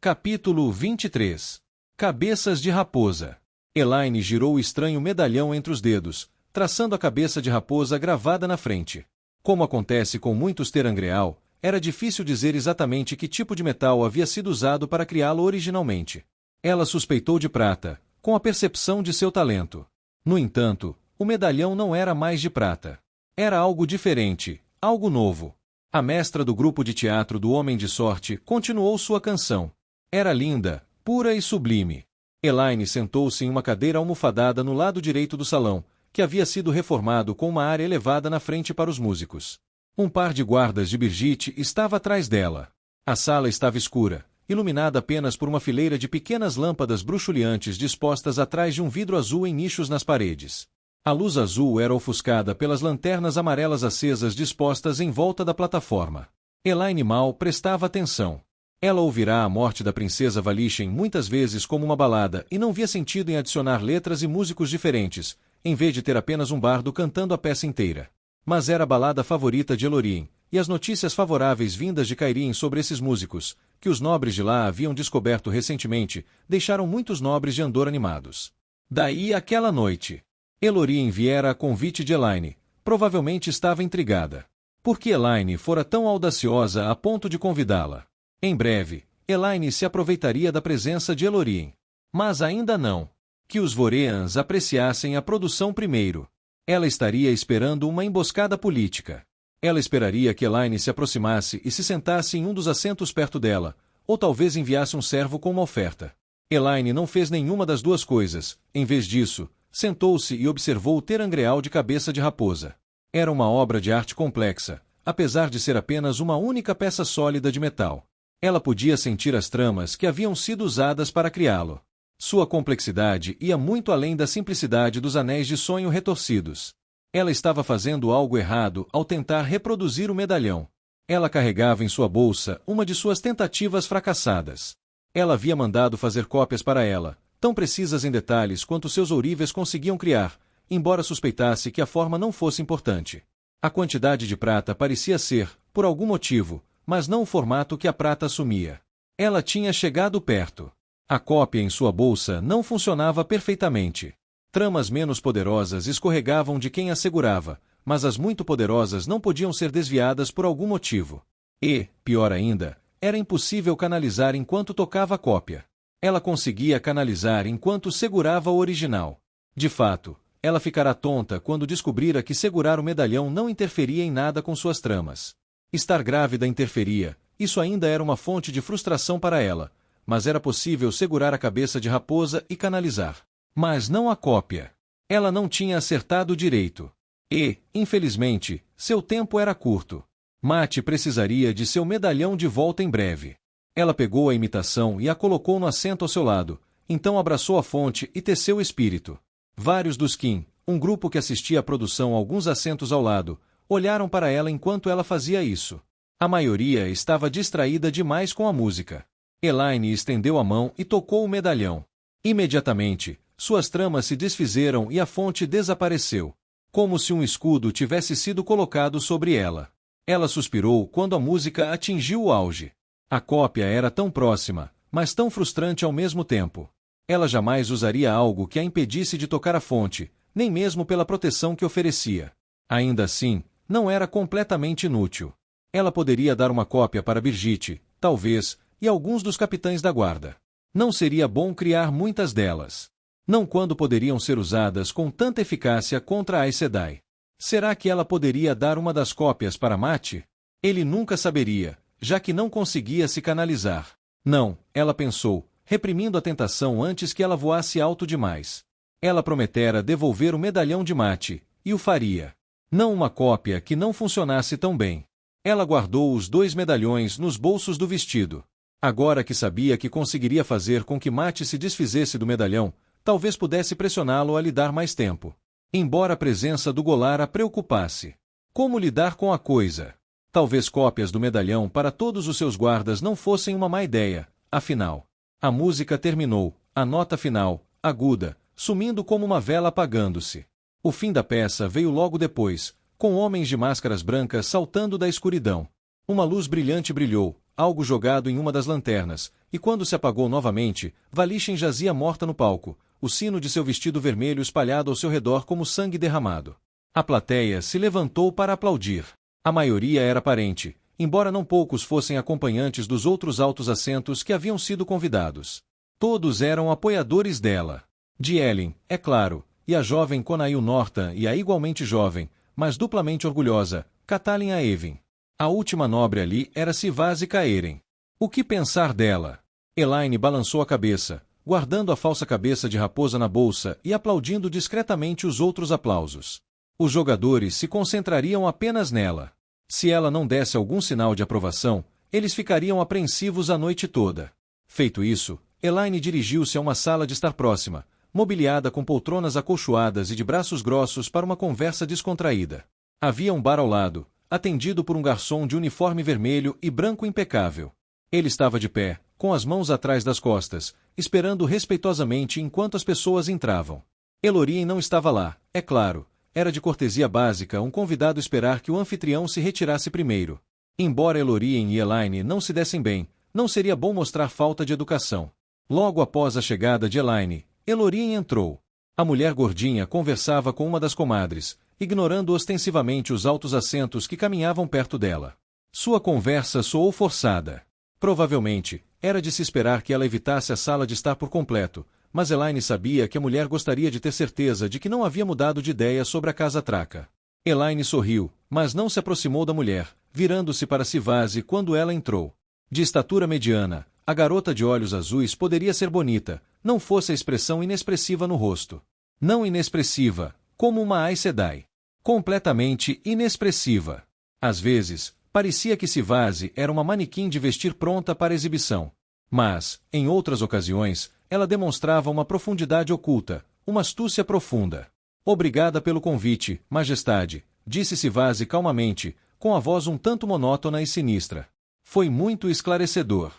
Capítulo 23. Cabeças de raposa. Elaine girou o estranho medalhão entre os dedos, traçando a cabeça de raposa gravada na frente. Como acontece com muitos terangreal, era difícil dizer exatamente que tipo de metal havia sido usado para criá-lo originalmente. Ela suspeitou de prata, com a percepção de seu talento. No entanto, o medalhão não era mais de prata. Era algo diferente, algo novo. A mestra do grupo de teatro do Homem de Sorte continuou sua canção. Era linda, pura e sublime. Elaine sentou-se em uma cadeira almofadada no lado direito do salão, que havia sido reformado com uma área elevada na frente para os músicos. Um par de guardas de Brigitte estava atrás dela. A sala estava escura, iluminada apenas por uma fileira de pequenas lâmpadas bruxuleantes dispostas atrás de um vidro azul em nichos nas paredes. A luz azul era ofuscada pelas lanternas amarelas acesas dispostas em volta da plataforma. Elaine mal prestava atenção. Ela ouvirá a morte da princesa Valishen muitas vezes como uma balada e não via sentido em adicionar letras e músicos diferentes, em vez de ter apenas um bardo cantando a peça inteira. Mas era a balada favorita de Elorien, e as notícias favoráveis vindas de Cairhien sobre esses músicos, que os nobres de lá haviam descoberto recentemente, deixaram muitos nobres de Andor animados. Daí aquela noite. Elorien viera a convite de Elaine. Provavelmente estava intrigada. Por que Elaine fora tão audaciosa a ponto de convidá-la? Em breve, Elaine se aproveitaria da presença de Elorien. Mas ainda não. Que os Voreans apreciassem a produção primeiro. Ela estaria esperando uma emboscada política. Ela esperaria que Elaine se aproximasse e se sentasse em um dos assentos perto dela, ou talvez enviasse um servo com uma oferta. Elaine não fez nenhuma das duas coisas. Em vez disso, sentou-se e observou o terangreal de cabeça de raposa. Era uma obra de arte complexa, apesar de ser apenas uma única peça sólida de metal. Ela podia sentir as tramas que haviam sido usadas para criá-lo. Sua complexidade ia muito além da simplicidade dos anéis de sonho retorcidos. Ela estava fazendo algo errado ao tentar reproduzir o medalhão. Ela carregava em sua bolsa uma de suas tentativas fracassadas. Ela havia mandado fazer cópias para ela, tão precisas em detalhes quanto seus ourives conseguiam criar, embora suspeitasse que a forma não fosse importante. A quantidade de prata parecia ser, por algum motivo, mas não o formato que a prata assumia. Ela tinha chegado perto. A cópia em sua bolsa não funcionava perfeitamente. Tramas menos poderosas escorregavam de quem a segurava, mas as muito poderosas não podiam ser desviadas por algum motivo. E, pior ainda, era impossível canalizar enquanto tocava a cópia. Ela conseguia canalizar enquanto segurava o original. De fato, ela ficará tonta quando descobrira que segurar o medalhão não interferia em nada com suas tramas. Estar grávida interferia, isso ainda era uma fonte de frustração para ela, mas era possível segurar a cabeça de raposa e canalizar. Mas não a cópia. Ela não tinha acertado direito. E, infelizmente, seu tempo era curto. Mate precisaria de seu medalhão de volta em breve. Ela pegou a imitação e a colocou no assento ao seu lado, então abraçou a fonte e teceu o espírito. Vários dos Kin, um grupo que assistia à produção alguns assentos ao lado, olharam para ela enquanto ela fazia isso. A maioria estava distraída demais com a música. Elaine estendeu a mão e tocou o medalhão. Imediatamente, suas tramas se desfizeram e a fonte desapareceu, como se um escudo tivesse sido colocado sobre ela. Ela suspirou quando a música atingiu o auge. A cópia era tão próxima, mas tão frustrante ao mesmo tempo. Ela jamais usaria algo que a impedisse de tocar a fonte, nem mesmo pela proteção que oferecia. Ainda assim, não era completamente inútil. Ela poderia dar uma cópia para Brigitte, talvez, e alguns dos capitães da guarda. Não seria bom criar muitas delas. Não quando poderiam ser usadas com tanta eficácia contra a Aes Sedai. Será que ela poderia dar uma das cópias para Mate? Ele nunca saberia, já que não conseguia se canalizar. Não, ela pensou, reprimindo a tentação antes que ela voasse alto demais. Ela prometera devolver o medalhão de Mate, e o faria. Não uma cópia que não funcionasse tão bem. Ela guardou os 2 medalhões nos bolsos do vestido. Agora que sabia que conseguiria fazer com que Mate se desfizesse do medalhão, talvez pudesse pressioná-lo a lhe dar mais tempo. Embora a presença do Golar a preocupasse. Como lidar com a coisa? Talvez cópias do medalhão para todos os seus guardas não fossem uma má ideia, afinal. A música terminou, a nota final, aguda, sumindo como uma vela apagando-se. O fim da peça veio logo depois, com homens de máscaras brancas saltando da escuridão. Uma luz brilhante brilhou, algo jogado em uma das lanternas, e quando se apagou novamente, Valishen jazia morta no palco, o sino de seu vestido vermelho espalhado ao seu redor como sangue derramado. A plateia se levantou para aplaudir. A maioria era parente, embora não poucos fossem acompanhantes dos outros altos assentos que haviam sido convidados. Todos eram apoiadores dela. De Ellen, é claro, e a jovem Conail Norton e a igualmente jovem, mas duplamente orgulhosa, Katalin Aevin. A última nobre ali era Sivase Caeren. O que pensar dela? Elaine balançou a cabeça, guardando a falsa cabeça de raposa na bolsa e aplaudindo discretamente os outros aplausos. Os jogadores se concentrariam apenas nela. Se ela não desse algum sinal de aprovação, eles ficariam apreensivos a noite toda. Feito isso, Elaine dirigiu-se a uma sala de estar próxima, mobiliada com poltronas acolchoadas e de braços grossos para uma conversa descontraída. Havia um bar ao lado, atendido por um garçom de uniforme vermelho e branco impecável. Ele estava de pé, com as mãos atrás das costas, esperando respeitosamente enquanto as pessoas entravam. Elorien não estava lá, é claro. Era de cortesia básica um convidado esperar que o anfitrião se retirasse primeiro. Embora Elorien e Elaine não se dessem bem, não seria bom mostrar falta de educação. Logo após a chegada de Elaine, Elorien entrou. A mulher gordinha conversava com uma das comadres, ignorando ostensivamente os altos assentos que caminhavam perto dela. Sua conversa soou forçada. Provavelmente, era de se esperar que ela evitasse a sala de estar por completo, mas Elaine sabia que a mulher gostaria de ter certeza de que não havia mudado de ideia sobre a casa Traca. Elaine sorriu, mas não se aproximou da mulher, virando-se para Sivase quando ela entrou. De estatura mediana, a garota de olhos azuis poderia ser bonita, não fosse a expressão inexpressiva no rosto. Não inexpressiva, como uma Aes Sedai. Completamente inexpressiva. Às vezes, parecia que Sivase era uma manequim de vestir pronta para exibição. Mas, em outras ocasiões, ela demonstrava uma profundidade oculta, uma astúcia profunda. Obrigada pelo convite, Majestade, disse Sivase calmamente, com a voz um tanto monótona e sinistra. Foi muito esclarecedor.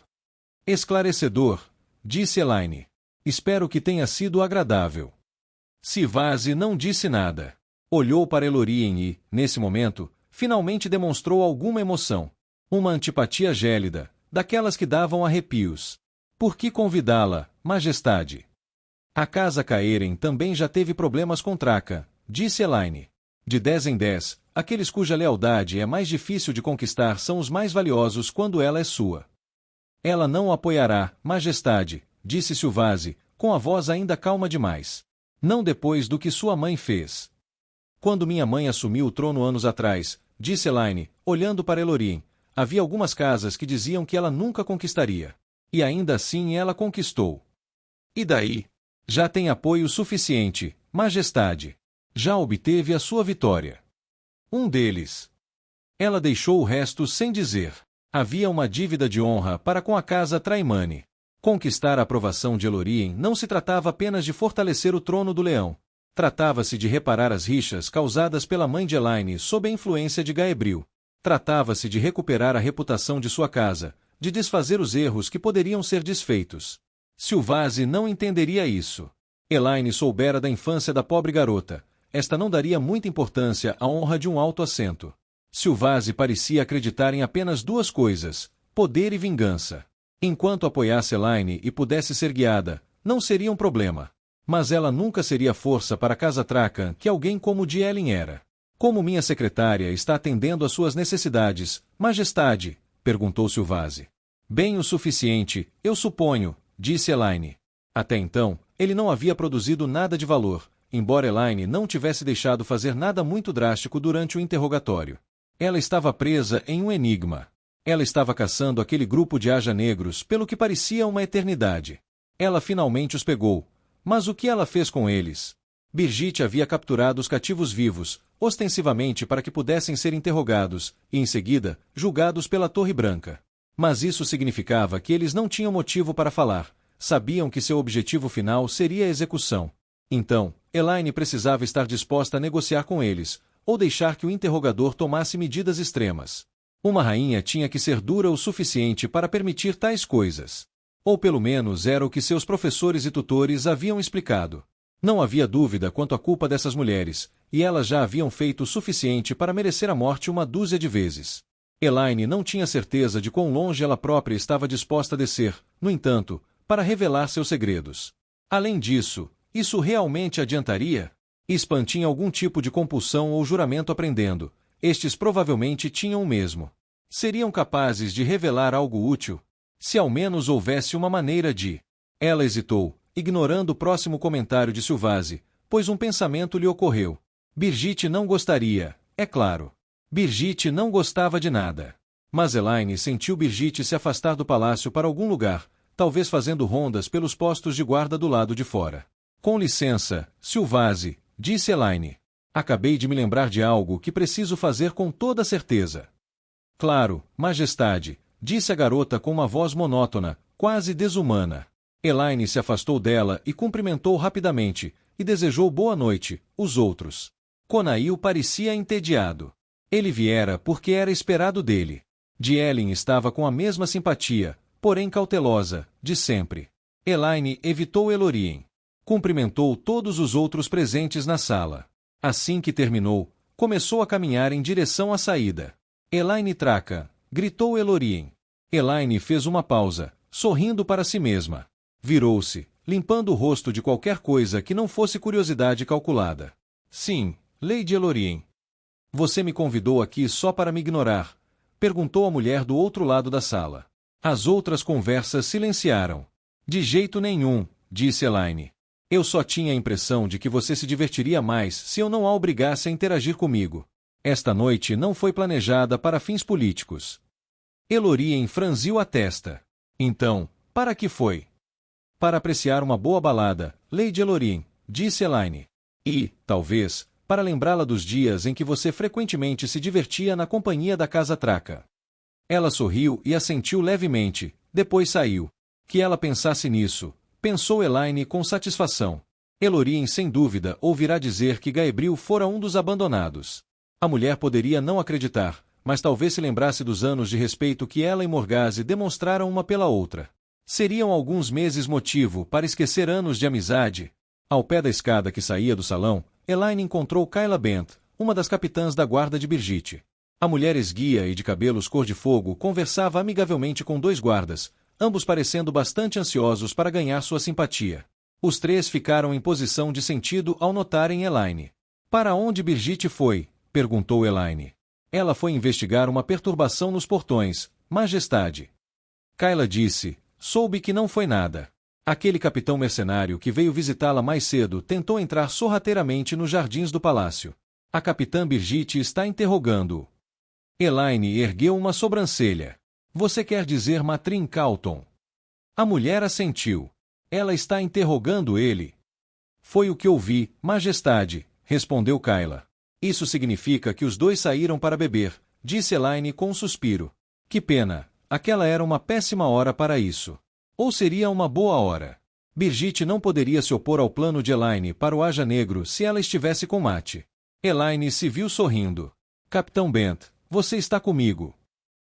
Esclarecedor, disse Elaine. Espero que tenha sido agradável. Sivase não disse nada. Olhou para Elorien e, nesse momento, finalmente demonstrou alguma emoção. Uma antipatia gélida, daquelas que davam arrepios. Por que convidá-la, Majestade? A casa Caeren também já teve problemas com Traca, disse Elaine. De 10 em 10, aqueles cuja lealdade é mais difícil de conquistar são os mais valiosos quando ela é sua. Ela não o apoiará, Majestade, disse Sivase, com a voz ainda calma demais. Não depois do que sua mãe fez. Quando minha mãe assumiu o trono anos atrás, disse Elaine, olhando para Elorien, havia algumas casas que diziam que ela nunca conquistaria. E ainda assim ela conquistou. E daí? Já tem apoio suficiente, Majestade. Já obteve a sua vitória. Um deles. Ela deixou o resto sem dizer. Havia uma dívida de honra para com a casa Traimane. Conquistar a aprovação de Elorien não se tratava apenas de fortalecer o trono do leão. Tratava-se de reparar as rixas causadas pela mãe de Elaine sob a influência de Gaebril. Tratava-se de recuperar a reputação de sua casa, de desfazer os erros que poderiam ser desfeitos. Sivase não entenderia isso. Elaine soubera da infância da pobre garota. Esta não daria muita importância à honra de um alto assento. Sivase parecia acreditar em apenas duas coisas, poder e vingança. Enquanto apoiasse Elaine e pudesse ser guiada, não seria um problema. Mas ela nunca seria força para a casa Tracan que alguém como de Ellen era. Como minha secretária está atendendo às suas necessidades, Majestade? Perguntou Sivase. Bem o suficiente, eu suponho, disse Elaine. Até então, ele não havia produzido nada de valor, embora Elaine não tivesse deixado fazer nada muito drástico durante o interrogatório. Ela estava presa em um enigma. Ela estava caçando aquele grupo de Aja negros pelo que parecia uma eternidade. Ela finalmente os pegou. Mas o que ela fez com eles? Birgitte havia capturado os cativos vivos, ostensivamente para que pudessem ser interrogados, e em seguida, julgados pela Torre Branca. Mas isso significava que eles não tinham motivo para falar, sabiam que seu objetivo final seria a execução. Então, Elaine precisava estar disposta a negociar com eles, ou deixar que o interrogador tomasse medidas extremas. Uma rainha tinha que ser dura o suficiente para permitir tais coisas. Ou pelo menos era o que seus professores e tutores haviam explicado. Não havia dúvida quanto à culpa dessas mulheres, e elas já haviam feito o suficiente para merecer a morte uma dúzia de vezes. Elaine não tinha certeza de quão longe ela própria estava disposta a descer, no entanto, para revelar seus segredos. Além disso, isso realmente adiantaria? Span tinha algum tipo de compulsão ou juramento aprendendo. Estes provavelmente tinham o mesmo. Seriam capazes de revelar algo útil? Se ao menos houvesse uma maneira de... Ela hesitou, ignorando o próximo comentário de Sylvase, pois um pensamento lhe ocorreu. Brigitte não gostaria, é claro. Brigitte não gostava de nada. Mas Elaine sentiu Brigitte se afastar do palácio para algum lugar, talvez fazendo rondas pelos postos de guarda do lado de fora. Com licença, Sylvase, disse Elaine. Acabei de me lembrar de algo que preciso fazer com toda certeza. Claro, Majestade, disse a garota com uma voz monótona, quase desumana. Elaine se afastou dela e cumprimentou rapidamente, e desejou boa noite, os outros. Conail parecia entediado. Ele viera porque era esperado dele. Dielin estava com a mesma simpatia, porém cautelosa, de sempre. Elaine evitou Elorien. Cumprimentou todos os outros presentes na sala. Assim que terminou, começou a caminhar em direção à saída. Elaine Traca, gritou Elorien. Elaine fez uma pausa, sorrindo para si mesma. Virou-se, limpando o rosto de qualquer coisa que não fosse curiosidade calculada. Sim, Lady Elorien. Você me convidou aqui só para me ignorar? Perguntou a mulher do outro lado da sala. As outras conversas silenciaram. De jeito nenhum, disse Elaine. Eu só tinha a impressão de que você se divertiria mais se eu não a obrigasse a interagir comigo. Esta noite não foi planejada para fins políticos. Elorien franziu a testa. Então, para que foi? Para apreciar uma boa balada, Lady Elorien, disse Elaine. E, talvez, para lembrá-la dos dias em que você frequentemente se divertia na companhia da Casa Traca. Ela sorriu e assentiu levemente, depois saiu. Que ela pensasse nisso, pensou Elaine com satisfação. Elorien sem dúvida ouvirá dizer que Gaebril fora um dos abandonados. A mulher poderia não acreditar, mas talvez se lembrasse dos anos de respeito que ela e Morgase demonstraram uma pela outra. Seriam alguns meses motivo para esquecer anos de amizade? Ao pé da escada que saía do salão, Elaine encontrou Kayla Bent, uma das capitãs da guarda de Brigitte. A mulher esguia e de cabelos cor-de-fogo conversava amigavelmente com dois guardas, ambos parecendo bastante ansiosos para ganhar sua simpatia. Os três ficaram em posição de sentido ao notarem Elaine. Para onde Brigitte foi? Perguntou Elaine. Ela foi investigar uma perturbação nos portões, Majestade. Kayla disse, soube que não foi nada. Aquele capitão mercenário que veio visitá-la mais cedo tentou entrar sorrateiramente nos jardins do palácio. A capitã Brigitte está interrogando-o. Elaine ergueu uma sobrancelha. Você quer dizer Matrim Calton? A mulher assentiu. Ela está interrogando ele. Foi o que ouvi, Majestade, respondeu Kayla. Isso significa que os dois saíram para beber, disse Elaine com um suspiro. Que pena, aquela era uma péssima hora para isso. Ou seria uma boa hora. Brigitte não poderia se opor ao plano de Elaine para o Aja Negro se ela estivesse com Mate. Elaine se viu sorrindo. Capitão Bent, você está comigo.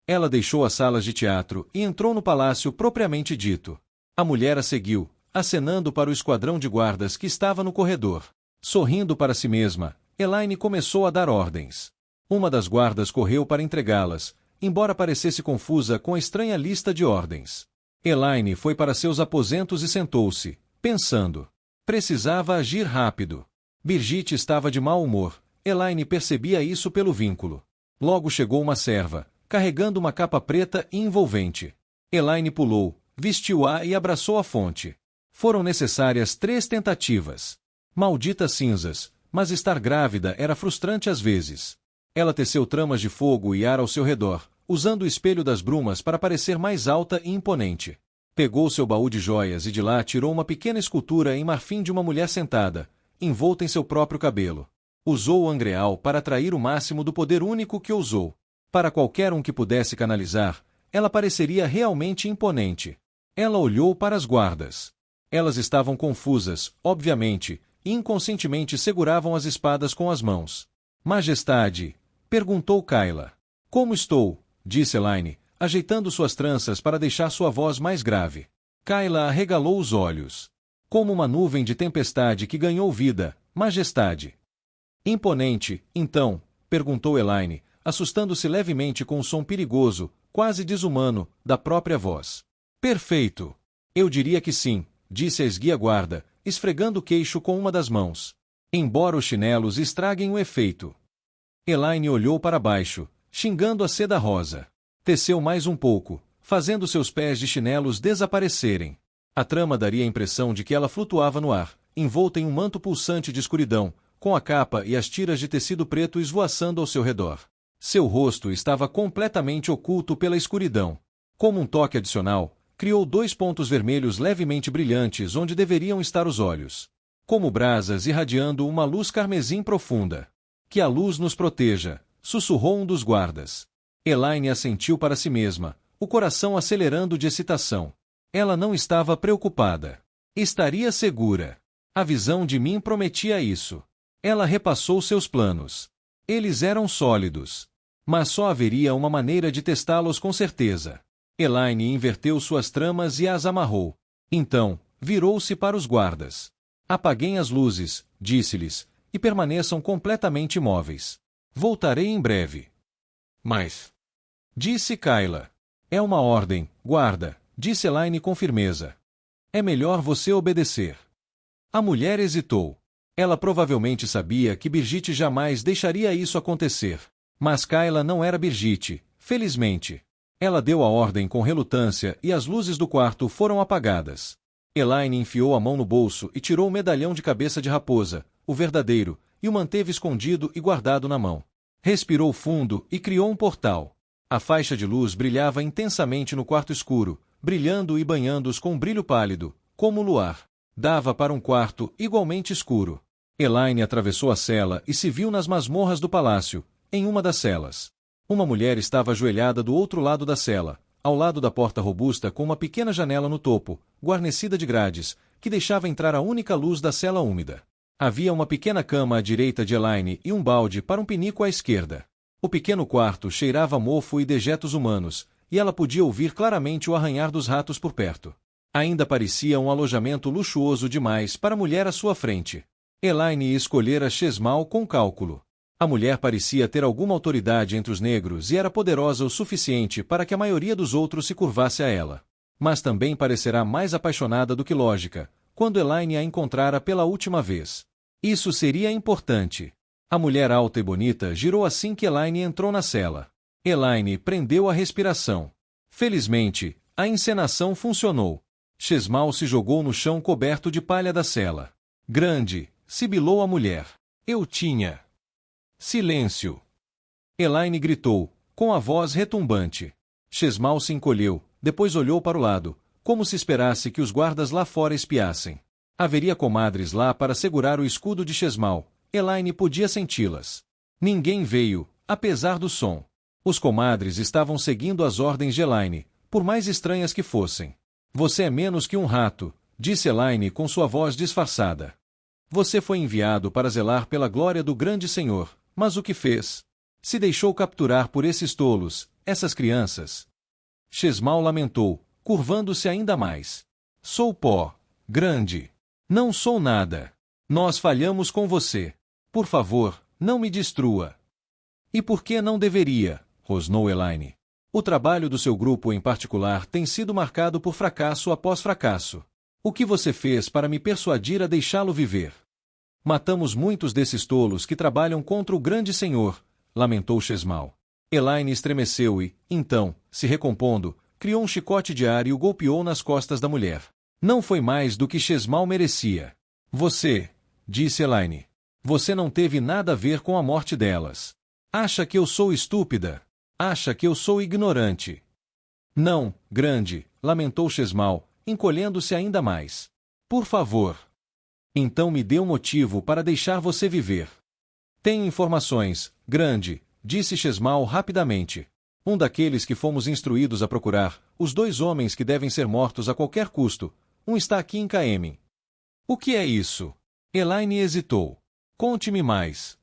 Ela deixou as salas de teatro e entrou no palácio propriamente dito. A mulher a seguiu, acenando para o esquadrão de guardas que estava no corredor. Sorrindo para si mesma, Elaine começou a dar ordens. Uma das guardas correu para entregá-las, embora parecesse confusa com a estranha lista de ordens. Elaine foi para seus aposentos e sentou-se, pensando. Precisava agir rápido. Brigitte estava de mau humor, Elaine percebia isso pelo vínculo. Logo chegou uma serva, carregando uma capa preta e envolvente. Elaine pulou, vestiu-a e abraçou a fonte. Foram necessárias 3 tentativas. Malditas cinzas, mas estar grávida era frustrante às vezes. Ela teceu tramas de fogo e ar ao seu redor, usando o espelho das brumas para parecer mais alta e imponente. Pegou seu baú de joias e de lá tirou uma pequena escultura em marfim de uma mulher sentada, envolta em seu próprio cabelo. Usou o angreal para atrair o máximo do poder único que usou. Para qualquer um que pudesse canalizar, ela pareceria realmente imponente. Ela olhou para as guardas. Elas estavam confusas, obviamente, e inconscientemente seguravam as espadas com as mãos. Majestade, perguntou Kayla. Como estou? Disse Elaine, ajeitando suas tranças para deixar sua voz mais grave. Kayla arregalou os olhos. Como uma nuvem de tempestade que ganhou vida, Majestade. Imponente, então, perguntou Elaine, assustando-se levemente com o som perigoso, quase desumano, da própria voz. Perfeito! Eu diria que sim, disse a esguia-guarda, esfregando o queixo com uma das mãos. Embora os chinelos estraguem o efeito. Elaine olhou para baixo, xingando a seda rosa. Teceu mais um pouco, fazendo seus pés de chinelos desaparecerem. A trama daria a impressão de que ela flutuava no ar, envolta em um manto pulsante de escuridão, com a capa e as tiras de tecido preto esvoaçando ao seu redor. Seu rosto estava completamente oculto pela escuridão. Como um toque adicional, criou 2 pontos vermelhos levemente brilhantes onde deveriam estar os olhos. Como brasas irradiando uma luz carmesim profunda. Que a luz nos proteja, sussurrou um dos guardas. Elaine assentiu para si mesma, o coração acelerando de excitação. Ela não estava preocupada. Estaria segura. A visão de mim prometia isso. Ela repassou seus planos. Eles eram sólidos. Mas só haveria uma maneira de testá-los com certeza. Elaine inverteu suas tramas e as amarrou. Então, virou-se para os guardas. Apaguem as luzes, disse-lhes, e permaneçam completamente imóveis. Voltarei em breve. Mas... disse Kayla. É uma ordem, guarda, disse Elaine com firmeza. É melhor você obedecer. A mulher hesitou. Ela provavelmente sabia que Brigitte jamais deixaria isso acontecer. Mas Kayla não era Brigitte, felizmente. Ela deu a ordem com relutância e as luzes do quarto foram apagadas. Elaine enfiou a mão no bolso e tirou o medalhão de cabeça de raposa, o verdadeiro, e o manteve escondido e guardado na mão. Respirou fundo e criou um portal. A faixa de luz brilhava intensamente no quarto escuro, brilhando e banhando-os com um brilho pálido, como o luar. Dava para um quarto igualmente escuro. Elaine atravessou a cela e se viu nas masmorras do palácio, em uma das celas. Uma mulher estava ajoelhada do outro lado da cela, ao lado da porta robusta com uma pequena janela no topo, guarnecida de grades, que deixava entrar a única luz da cela úmida. Havia uma pequena cama à direita de Elaine e um balde para um pinico à esquerda. O pequeno quarto cheirava a mofo e dejetos humanos, e ela podia ouvir claramente o arranhar dos ratos por perto. Ainda parecia um alojamento luxuoso demais para a mulher à sua frente. Elaine escolhera Chesmal com cálculo. A mulher parecia ter alguma autoridade entre os negros e era poderosa o suficiente para que a maioria dos outros se curvasse a ela. Mas também parecerá mais apaixonada do que lógica, quando Elaine a encontrara pela última vez. Isso seria importante. A mulher alta e bonita girou assim que Elaine entrou na cela. Elaine prendeu a respiração. Felizmente, a encenação funcionou. Chesmal se jogou no chão coberto de palha da cela. Grande, sibilou a mulher. Eu tinha... Silêncio! Elaine gritou, com a voz retumbante. Chesmal se encolheu, depois olhou para o lado, como se esperasse que os guardas lá fora espiassem. Haveria comadres lá para segurar o escudo de Chesmal. Elaine podia senti-las. Ninguém veio, apesar do som. Os comadres estavam seguindo as ordens de Elaine, por mais estranhas que fossem. Você é menos que um rato, disse Elaine com sua voz disfarçada. Você foi enviado para zelar pela glória do grande senhor. Mas o que fez? Se deixou capturar por esses tolos, essas crianças. Chesmal lamentou, curvando-se ainda mais. Sou pó, grande. Não sou nada. Nós falhamos com você. Por favor, não me destrua. E por que não deveria? Rosnou Elaine. O trabalho do seu grupo em particular tem sido marcado por fracasso após fracasso. O que você fez para me persuadir a deixá-lo viver? Matamos muitos desses tolos que trabalham contra o grande senhor, lamentou Chesmal. Elaine estremeceu e, então, se recompondo, criou um chicote de ar e o golpeou nas costas da mulher. Não foi mais do que Chesmal merecia. Você, disse Elaine. Você não teve nada a ver com a morte delas. Acha que eu sou estúpida? Acha que eu sou ignorante? Não, grande, lamentou Chesmal, encolhendo-se ainda mais. Por favor. Então me dê um motivo para deixar você viver. Tenho informações, grande, disse Chesmal rapidamente. Um daqueles que fomos instruídos a procurar, os 2 homens que devem ser mortos a qualquer custo. Um está aqui em Caemen. O que é isso? Elaine hesitou. Conte-me mais.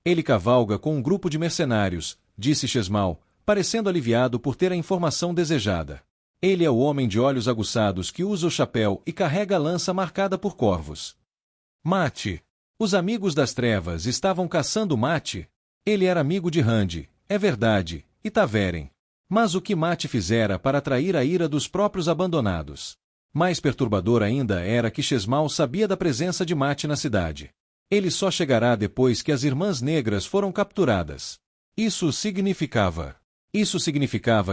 Ele cavalga com um grupo de mercenários, disse Chesmal, parecendo aliviado por ter a informação desejada. Ele é o homem de olhos aguçados que usa o chapéu e carrega a lança marcada por corvos. Mate. Os amigos das trevas estavam caçando Mate? Ele era amigo de Rand, é verdade, e Taveren. Mas o que Mate fizera para atrair a ira dos próprios abandonados? Mais perturbador ainda era que Chesmal sabia da presença de Mate na cidade. Ele só chegará depois que as Irmãs Negras foram capturadas. Isso significava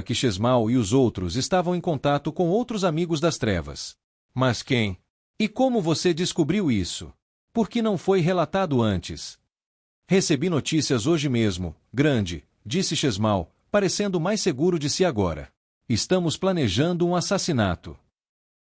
que Chesmal e os outros estavam em contato com outros amigos das trevas. Mas quem? E como você descobriu isso? Por que não foi relatado antes? Recebi notícias hoje mesmo, grande, disse Chesmal, parecendo mais seguro de si agora. Estamos planejando um assassinato.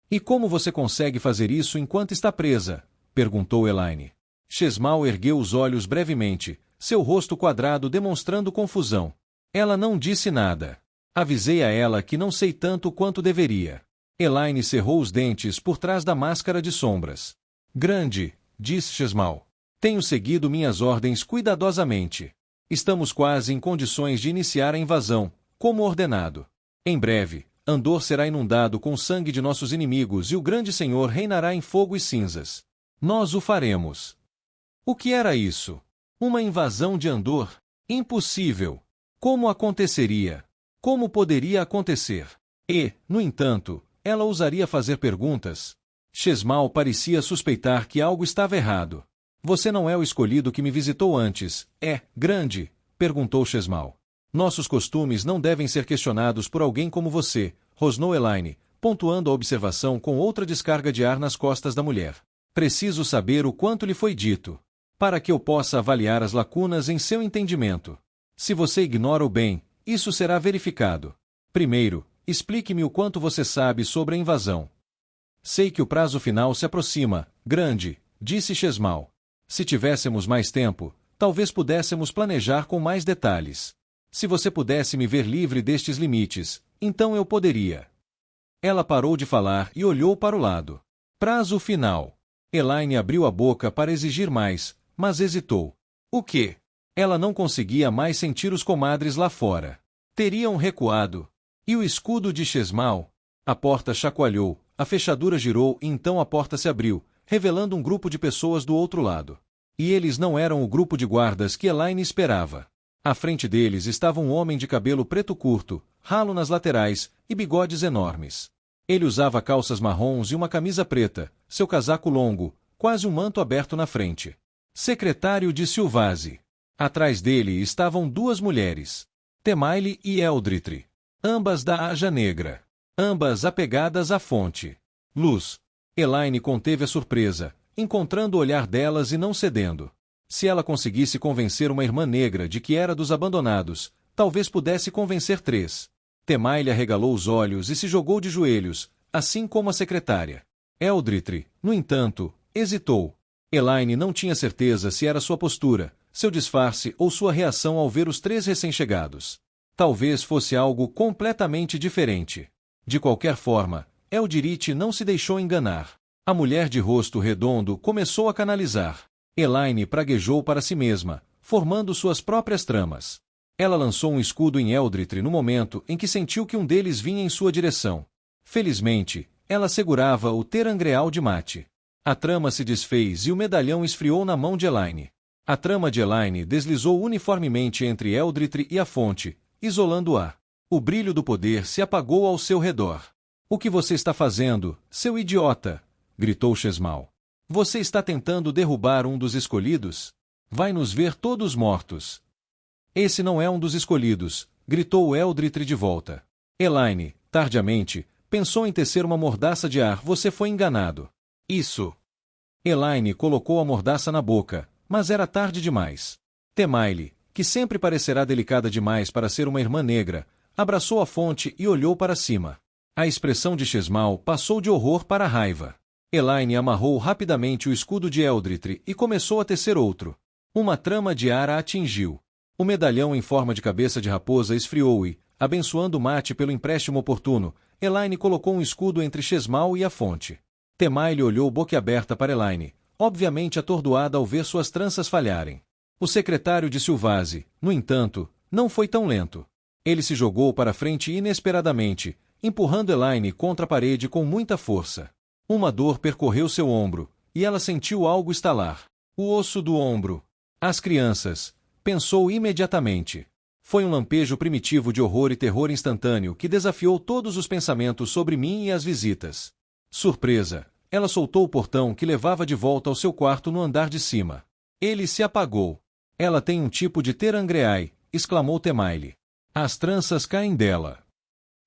E como você consegue fazer isso enquanto está presa? Perguntou Elaine. Chesmal ergueu os olhos brevemente, seu rosto quadrado demonstrando confusão. Ela não disse nada. Avisei a ela que não sei tanto quanto deveria. Elaine cerrou os dentes por trás da máscara de sombras. Grande, disse Chesmal. Tenho seguido minhas ordens cuidadosamente. Estamos quase em condições de iniciar a invasão, como ordenado. Em breve, Andor será inundado com o sangue de nossos inimigos e o grande Senhor reinará em fogo e cinzas. Nós o faremos. O que era isso? Uma invasão de Andor? Impossível. Como aconteceria? Como poderia acontecer? E, no entanto, ela ousaria fazer perguntas? Chesmal parecia suspeitar que algo estava errado. Você não é o escolhido que me visitou antes, é, grande? Perguntou Chesmal. Nossos costumes não devem ser questionados por alguém como você, rosnou Elaine, pontuando a observação com outra descarga de ar nas costas da mulher. Preciso saber o quanto lhe foi dito, para que eu possa avaliar as lacunas em seu entendimento. Se você ignora o bem, isso será verificado. Primeiro, explique-me o quanto você sabe sobre a invasão. Sei que o prazo final se aproxima, grande, disse Chesmal. Se tivéssemos mais tempo, talvez pudéssemos planejar com mais detalhes. Se você pudesse me ver livre destes limites, então eu poderia. Ela parou de falar e olhou para o lado. Prazo final. Elaine abriu a boca para exigir mais, mas hesitou. O quê? Ela não conseguia mais sentir os comadres lá fora. Teriam recuado. E o escudo de Chesmal? A porta chacoalhou, a fechadura girou e então a porta se abriu, revelando um grupo de pessoas do outro lado. E eles não eram o grupo de guardas que Elaine esperava. À frente deles estava um homem de cabelo preto curto, ralo nas laterais e bigodes enormes. Ele usava calças marrons e uma camisa preta, seu casaco longo, quase um manto aberto na frente. Secretário de Silvase. Atrás dele estavam duas mulheres, Temaile e Eldritri, ambas da Aja Negra, ambas apegadas à fonte. Luz. Elaine conteve a surpresa, encontrando o olhar delas e não cedendo. Se ela conseguisse convencer uma irmã negra de que era dos abandonados, talvez pudesse convencer três. Temaile arregalou os olhos e se jogou de joelhos, assim como a secretária. Eldritri, no entanto, hesitou. Elaine não tinha certeza se era sua postura, seu disfarce ou sua reação ao ver os três recém-chegados. Talvez fosse algo completamente diferente. De qualquer forma, Eldritri não se deixou enganar. A mulher de rosto redondo começou a canalizar. Elaine praguejou para si mesma, formando suas próprias tramas. Ela lançou um escudo em Eldritri no momento em que sentiu que um deles vinha em sua direção. Felizmente, ela segurava o terangreal de Mate. A trama se desfez e o medalhão esfriou na mão de Elaine. A trama de Elaine deslizou uniformemente entre Eldritri e a fonte, isolando-a. O brilho do poder se apagou ao seu redor. O que você está fazendo, seu idiota? Gritou Chesmal. Você está tentando derrubar um dos escolhidos? Vai nos ver todos mortos. Esse não é um dos escolhidos, gritou Eldritri de volta. Elaine, tardiamente, pensou em tecer uma mordaça de ar. Você foi enganado. Isso. Elaine colocou a mordaça na boca, mas era tarde demais. Temaile, que sempre parecerá delicada demais para ser uma irmã negra, abraçou a fonte e olhou para cima. A expressão de Chesmal passou de horror para raiva. Elaine amarrou rapidamente o escudo de Eldritri e começou a tecer outro. Uma trama de ar a atingiu. O medalhão em forma de cabeça de raposa esfriou e, abençoando Mate pelo empréstimo oportuno, Elaine colocou um escudo entre Chesmal e a fonte. Temaile olhou boquiaberta para Elaine, obviamente atordoada ao ver suas tranças falharem. O secretário de Silvase, no entanto, não foi tão lento. Ele se jogou para frente inesperadamente, empurrando Elaine contra a parede com muita força. Uma dor percorreu seu ombro, e ela sentiu algo estalar. O osso do ombro. As crianças, pensou imediatamente. Foi um lampejo primitivo de horror e terror instantâneo que desafiou todos os pensamentos sobre mim e as visitas. Surpresa, ela soltou o portão que levava de volta ao seu quarto no andar de cima. Ele se apagou. Ela tem um tipo de terangreai, exclamou Temaile. As tranças caem dela.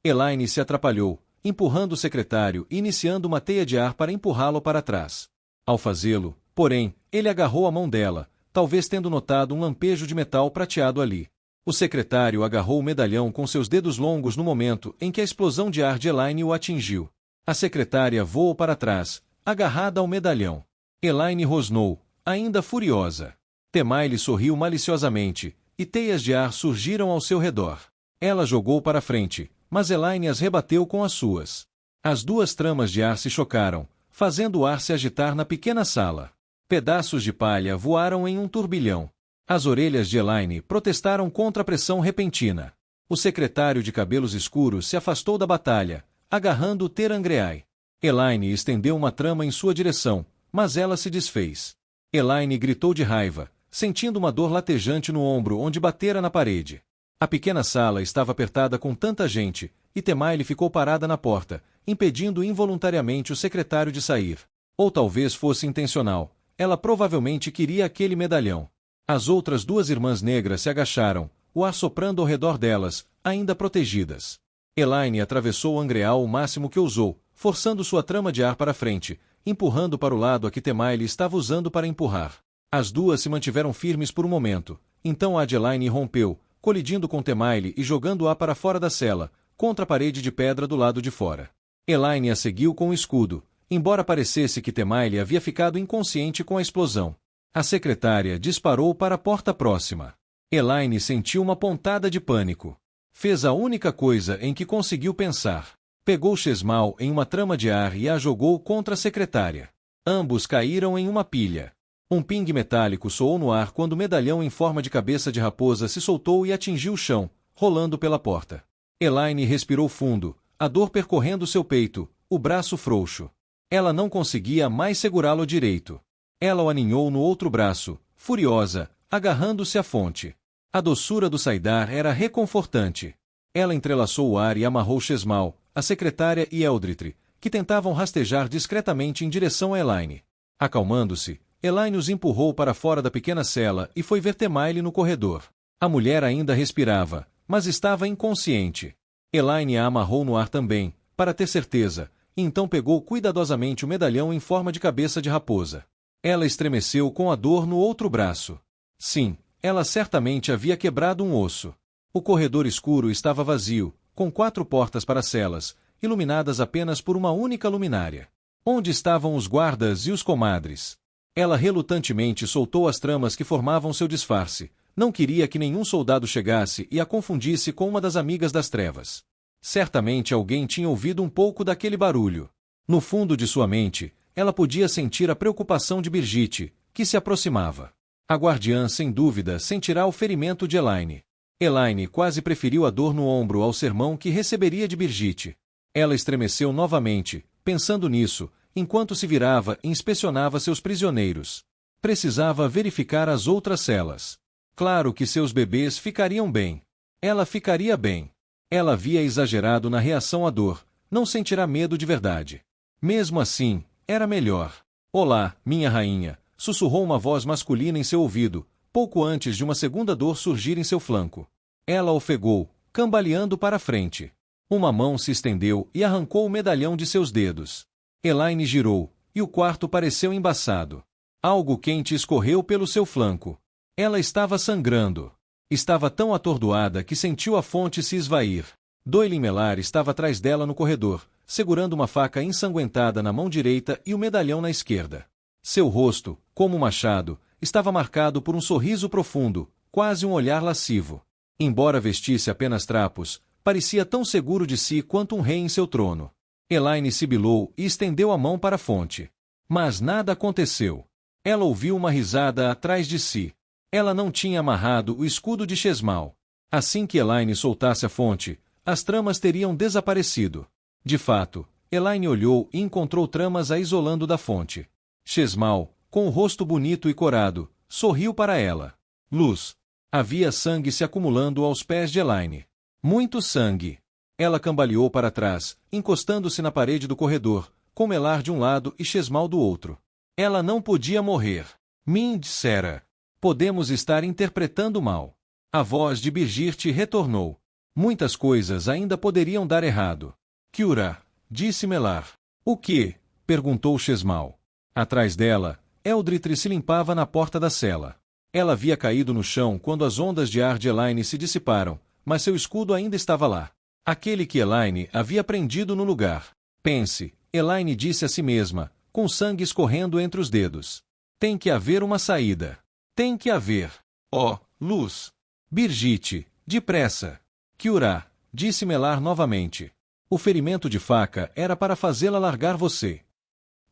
Elaine se atrapalhou, empurrando o secretário e iniciando uma teia de ar para empurrá-lo para trás. Ao fazê-lo, porém, ele agarrou a mão dela, talvez tendo notado um lampejo de metal prateado ali. O secretário agarrou o medalhão com seus dedos longos no momento em que a explosão de ar de Elaine o atingiu. A secretária voou para trás, agarrada ao medalhão. Elaine rosnou, ainda furiosa. Temaile sorriu maliciosamente, e teias de ar surgiram ao seu redor. Ela jogou para frente, mas Elaine as rebateu com as suas. As duas tramas de ar se chocaram, fazendo o ar se agitar na pequena sala. Pedaços de palha voaram em um turbilhão. As orelhas de Elaine protestaram contra a pressão repentina. O secretário de cabelos escuros se afastou da batalha, agarrando o terangreai. Elaine estendeu uma trama em sua direção, mas ela se desfez. Elaine gritou de raiva, sentindo uma dor latejante no ombro onde batera na parede. A pequena sala estava apertada com tanta gente, e Temaile ficou parada na porta, impedindo involuntariamente o secretário de sair. Ou talvez fosse intencional, ela provavelmente queria aquele medalhão. As outras duas irmãs negras se agacharam, o ar soprando ao redor delas, ainda protegidas. Elaine atravessou o angreal o máximo que ousou, forçando sua trama de ar para frente, empurrando para o lado a que Temaile estava usando para empurrar. As duas se mantiveram firmes por um momento, então a de Elaine rompeu, colidindo com Temaile e jogando-a para fora da cela, contra a parede de pedra do lado de fora. Elaine a seguiu com o escudo, embora parecesse que Temaile havia ficado inconsciente com a explosão. A secretária disparou para a porta próxima. Elaine sentiu uma pontada de pânico. Fez a única coisa em que conseguiu pensar. Pegou Chesmal em uma trama de ar e a jogou contra a secretária. Ambos caíram em uma pilha. Um pingue metálico soou no ar quando o medalhão em forma de cabeça de raposa se soltou e atingiu o chão, rolando pela porta. Elaine respirou fundo, a dor percorrendo seu peito, o braço frouxo. Ela não conseguia mais segurá-lo direito. Ela o aninhou no outro braço, furiosa, agarrando-se à fonte. A doçura do saidar era reconfortante. Ela entrelaçou o ar e amarrou Chesmal, a secretária e Eldritri, que tentavam rastejar discretamente em direção a Elaine. Acalmando-se, Elaine os empurrou para fora da pequena cela e foi ver Temaile no corredor. A mulher ainda respirava, mas estava inconsciente. Elaine a amarrou no ar também, para ter certeza, e então pegou cuidadosamente o medalhão em forma de cabeça de raposa. Ela estremeceu com a dor no outro braço. Sim, ela certamente havia quebrado um osso. O corredor escuro estava vazio, com 4 portas para celas, iluminadas apenas por uma única luminária. Onde estavam os guardas e os comadres? Ela relutantemente soltou as tramas que formavam seu disfarce. Não queria que nenhum soldado chegasse e a confundisse com uma das amigas das trevas. Certamente alguém tinha ouvido um pouco daquele barulho. No fundo de sua mente, ela podia sentir a preocupação de Brigitte, que se aproximava. A guardiã, sem dúvida, sentirá o ferimento de Elaine. Elaine quase preferiu a dor no ombro ao sermão que receberia de Brigitte. Ela estremeceu novamente, pensando nisso, enquanto se virava e inspecionava seus prisioneiros. Precisava verificar as outras celas. Claro que seus bebês ficariam bem. Ela ficaria bem. Ela havia exagerado na reação à dor, não sentirá medo de verdade. Mesmo assim, era melhor. Olá, minha rainha, sussurrou uma voz masculina em seu ouvido, pouco antes de uma segunda dor surgir em seu flanco. Ela ofegou, cambaleando para a frente. Uma mão se estendeu e arrancou o medalhão de seus dedos. Elaine girou, e o quarto pareceu embaçado. Algo quente escorreu pelo seu flanco. Ela estava sangrando. Estava tão atordoada que sentiu a fonte se esvair. Doylin Melar estava atrás dela no corredor, segurando uma faca ensanguentada na mão direita e o medalhão na esquerda. Seu rosto, como um machado, estava marcado por um sorriso profundo, quase um olhar lascivo. Embora vestisse apenas trapos, parecia tão seguro de si quanto um rei em seu trono. Elaine sibilou e estendeu a mão para a fonte. Mas nada aconteceu. Ela ouviu uma risada atrás de si. Ela não tinha amarrado o escudo de Chesmal. Assim que Elaine soltasse a fonte, as tramas teriam desaparecido. De fato, Elaine olhou e encontrou tramas a isolando da fonte. Chesmal, com o rosto bonito e corado, sorriu para ela. Luz. Havia sangue se acumulando aos pés de Elaine. Muito sangue. Ela cambaleou para trás, encostando-se na parede do corredor, com Melar de um lado e Chesmal do outro. Ela não podia morrer. Min dissera. Podemos estar interpretando mal. A voz de Birgitte retornou. Muitas coisas ainda poderiam dar errado. Kiura, disse Melar. O quê? Perguntou Chesmal. Atrás dela, Eldritri se limpava na porta da cela. Ela havia caído no chão quando as ondas de ar de Elaine se dissiparam, mas seu escudo ainda estava lá. Aquele que Elaine havia prendido no lugar. Pense, Elaine disse a si mesma, com sangue escorrendo entre os dedos. Tem que haver uma saída. Tem que haver. Oh, luz! Birgitte, depressa! Kiura, disse Melar novamente. O ferimento de faca era para fazê-la largar você.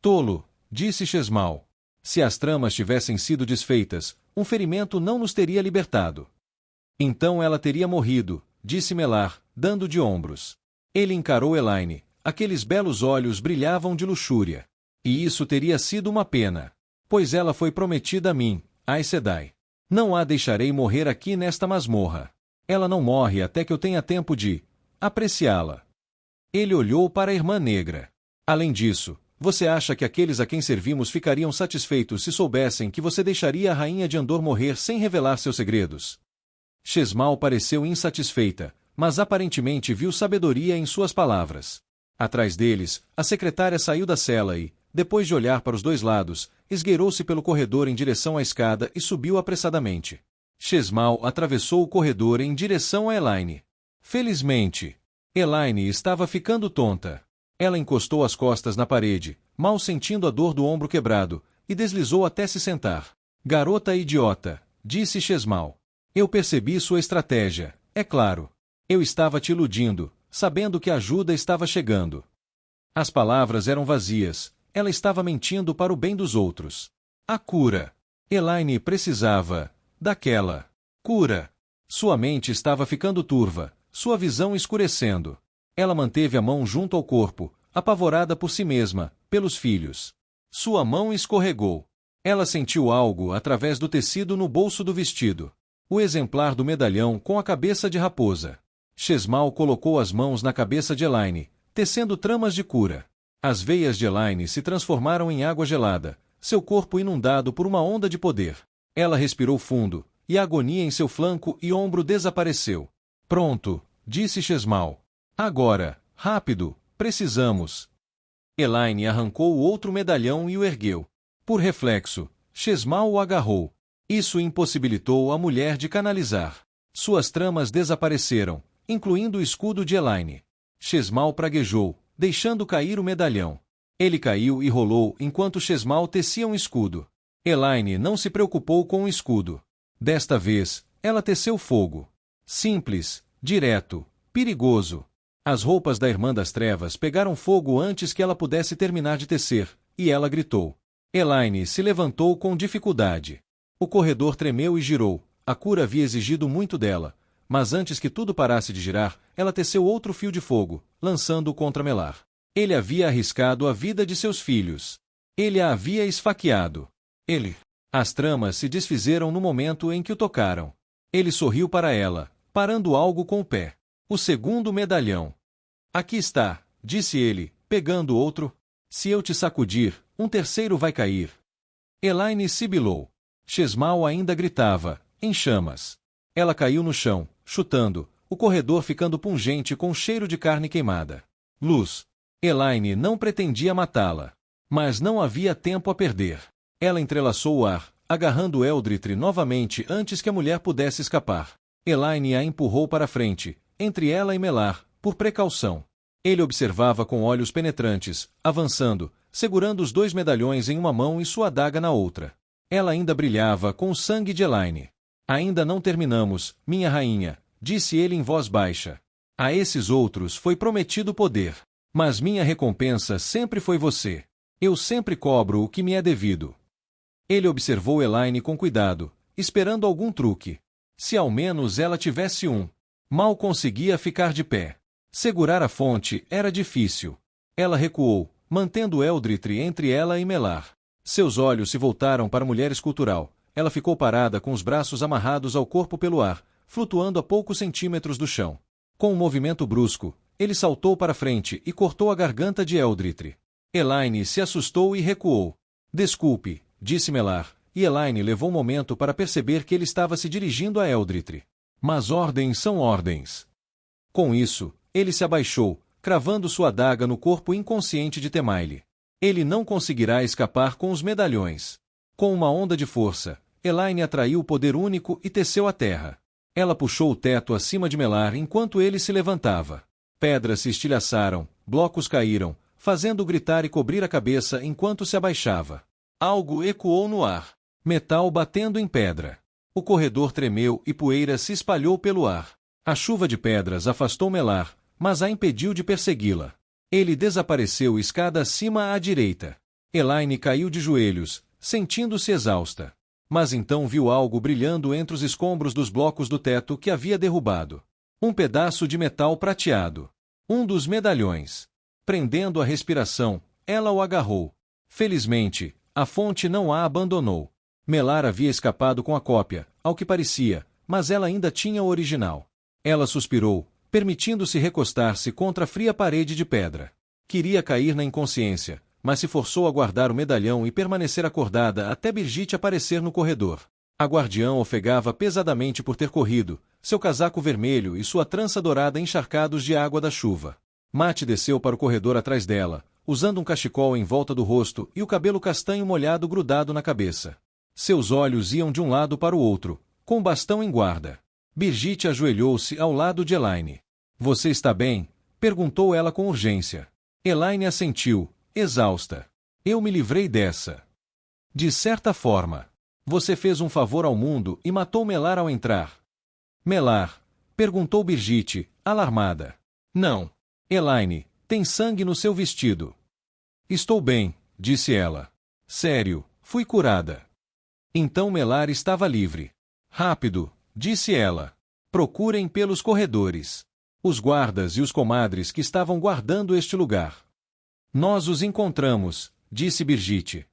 Tolo, disse Chesmal. Se as tramas tivessem sido desfeitas, um ferimento não nos teria libertado. Então ela teria morrido, disse Melar, dando de ombros. Ele encarou Elaine. Aqueles belos olhos brilhavam de luxúria. E isso teria sido uma pena. Pois ela foi prometida a mim, Aes Sedai. Não a deixarei morrer aqui nesta masmorra. Ela não morre até que eu tenha tempo de apreciá-la. Ele olhou para a irmã negra. Além disso, você acha que aqueles a quem servimos ficariam satisfeitos se soubessem que você deixaria a rainha de Andor morrer sem revelar seus segredos? Chesmal pareceu insatisfeita, mas aparentemente viu sabedoria em suas palavras. Atrás deles, a secretária saiu da cela e, depois de olhar para os dois lados, esgueirou-se pelo corredor em direção à escada e subiu apressadamente. Chesmal atravessou o corredor em direção a Elaine. Felizmente, Elaine estava ficando tonta. Ela encostou as costas na parede, mal sentindo a dor do ombro quebrado, e deslizou até se sentar. Garota idiota, disse Chesmal. Eu percebi sua estratégia, é claro. Eu estava te iludindo, sabendo que a ajuda estava chegando. As palavras eram vazias, ela estava mentindo para o bem dos outros. A cura. Elaine precisava daquela cura. Sua mente estava ficando turva, sua visão escurecendo. Ela manteve a mão junto ao corpo, apavorada por si mesma, pelos filhos. Sua mão escorregou. Ela sentiu algo através do tecido no bolso do vestido. O exemplar do medalhão com a cabeça de raposa. Chesmal colocou as mãos na cabeça de Elaine, tecendo tramas de cura. As veias de Elaine se transformaram em água gelada, seu corpo inundado por uma onda de poder. Ela respirou fundo, e a agonia em seu flanco e ombro desapareceu. Pronto, disse Chesmal. Agora, rápido, precisamos. Elaine arrancou o outro medalhão e o ergueu. Por reflexo, Chesmal o agarrou. Isso impossibilitou a mulher de canalizar. Suas tramas desapareceram, incluindo o escudo de Elaine. Chesmal praguejou, deixando cair o medalhão. Ele caiu e rolou enquanto Chesmal tecia um escudo. Elaine não se preocupou com o escudo. Desta vez, ela teceu fogo. Simples, direto, perigoso. As roupas da Irmã das Trevas pegaram fogo antes que ela pudesse terminar de tecer, e ela gritou. Elaine se levantou com dificuldade. O corredor tremeu e girou. A cura havia exigido muito dela, mas antes que tudo parasse de girar, ela teceu outro fio de fogo, lançando-o contra Melar. Ele havia arriscado a vida de seus filhos. Ele a havia esfaqueado. As tramas se desfizeram no momento em que o tocaram. Ele sorriu para ela, parando algo com o pé. O segundo medalhão. Aqui está, disse ele, pegando outro. Se eu te sacudir, um terceiro vai cair. Elaine sibilou. Chesmal ainda gritava, em chamas. Ela caiu no chão, chutando, o corredor ficando pungente com cheiro de carne queimada. Luz. Elaine não pretendia matá-la. Mas não havia tempo a perder. Ela entrelaçou o ar, agarrando Eldritri novamente antes que a mulher pudesse escapar. Elaine a empurrou para frente, entre ela e Melar, por precaução. Ele observava com olhos penetrantes, avançando, segurando os dois medalhões em uma mão e sua adaga na outra. Ela ainda brilhava com o sangue de Elaine. Ainda não terminamos, minha rainha, disse ele em voz baixa. A esses outros foi prometido poder. Mas minha recompensa sempre foi você. Eu sempre cobro o que me é devido. Ele observou Elaine com cuidado, esperando algum truque. Se ao menos ela tivesse um. Mal conseguia ficar de pé. Segurar a fonte era difícil. Ela recuou, mantendo Eldritri entre ela e Melar. Seus olhos se voltaram para a mulher escultural. ela ficou parada com os braços amarrados ao corpo pelo ar, flutuando a poucos centímetros do chão. Com um movimento brusco, ele saltou para frente e cortou a garganta de Eldritri. Elaine se assustou e recuou. Desculpe, disse Melar, e Elaine levou um momento para perceber que ele estava se dirigindo a Eldritri. Mas ordens são ordens. Com isso, ele se abaixou, cravando sua adaga no corpo inconsciente de Temaile. Ele não conseguirá escapar com os medalhões. Com uma onda de força, Elaine atraiu o poder único e teceu a terra. Ela puxou o teto acima de Melar enquanto ele se levantava. Pedras se estilhaçaram, blocos caíram, fazendo gritar e cobrir a cabeça enquanto se abaixava. Algo ecoou no ar. Metal batendo em pedra. O corredor tremeu e poeira se espalhou pelo ar. A chuva de pedras afastou Melar, mas a impediu de persegui-la. Ele desapareceu escada acima à direita. Elaine caiu de joelhos, sentindo-se exausta. Mas então viu algo brilhando entre os escombros dos blocos do teto que havia derrubado. Um pedaço de metal prateado. Um dos medalhões. Prendendo a respiração, ela o agarrou. Felizmente, a fonte não a abandonou. Melar havia escapado com a cópia, ao que parecia, mas ela ainda tinha o original. Ela suspirou, permitindo-se recostar-se contra a fria parede de pedra. Queria cair na inconsciência, mas se forçou a guardar o medalhão e permanecer acordada até Brigitte aparecer no corredor. A guardiã ofegava pesadamente por ter corrido, seu casaco vermelho e sua trança dourada encharcados de água da chuva. Matt desceu para o corredor atrás dela, usando um cachecol em volta do rosto e o cabelo castanho molhado grudado na cabeça. Seus olhos iam de um lado para o outro, com o bastão em guarda. Brigitte ajoelhou-se ao lado de Elaine. — Você está bem? Perguntou ela com urgência. Elaine assentiu, exausta. — Eu me livrei dessa. De certa forma. Você fez um favor ao mundo e matou Melar ao entrar. Melar? Perguntou Brigitte, alarmada. Não. Elaine, tem sangue no seu vestido. Estou bem, disse ela. Sério, fui curada. Então Melar estava livre. Rápido, disse ela. Procurem pelos corredores. Os guardas e os comadres que estavam guardando este lugar. Nós os encontramos, disse Brigitte.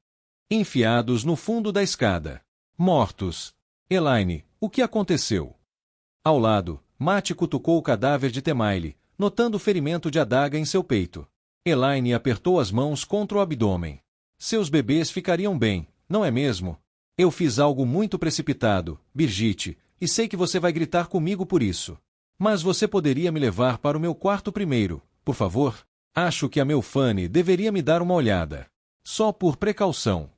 Enfiados no fundo da escada. Mortos. Elaine, o que aconteceu? Ao lado, Matt cutucou o cadáver de Temaile, notando o ferimento de adaga em seu peito. Elaine apertou as mãos contra o abdômen. Seus bebês ficariam bem, não é mesmo? Eu fiz algo muito precipitado, Brigitte, e sei que você vai gritar comigo por isso. Mas você poderia me levar para o meu quarto primeiro, por favor? Acho que a Melfane deveria me dar uma olhada. Só por precaução.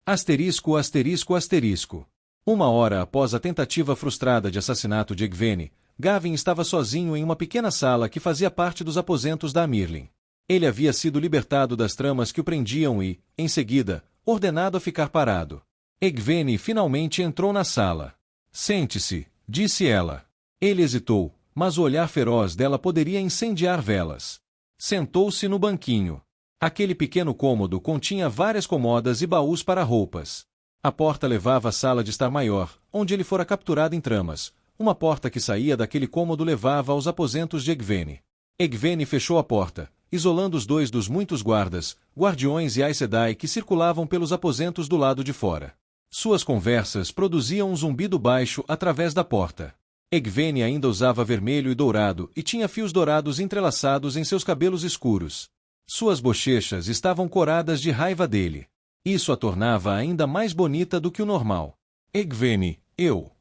Asterisco, asterisco, asterisco. Uma hora após a tentativa frustrada de assassinato de Egwene, Gavin estava sozinho em uma pequena sala que fazia parte dos aposentos da Amirlin. Ele havia sido libertado das tramas que o prendiam e, em seguida, ordenado a ficar parado. Egwene finalmente entrou na sala. Sente-se, disse ela. Ele hesitou, mas o olhar feroz dela poderia incendiar velas. Sentou-se no banquinho. Aquele pequeno cômodo continha várias comodas e baús para roupas. A porta levava à sala de estar maior, onde ele fora capturado em tramas. Uma porta que saía daquele cômodo levava aos aposentos de Egwene. Egwene fechou a porta, isolando os dois dos muitos guardas, guardiões e Aes Sedai que circulavam pelos aposentos do lado de fora. Suas conversas produziam um zumbido baixo através da porta. Egwene ainda usava vermelho e dourado e tinha fios dourados entrelaçados em seus cabelos escuros. Suas bochechas estavam coradas de raiva dele. Isso a tornava ainda mais bonita do que o normal. Egwene, eu.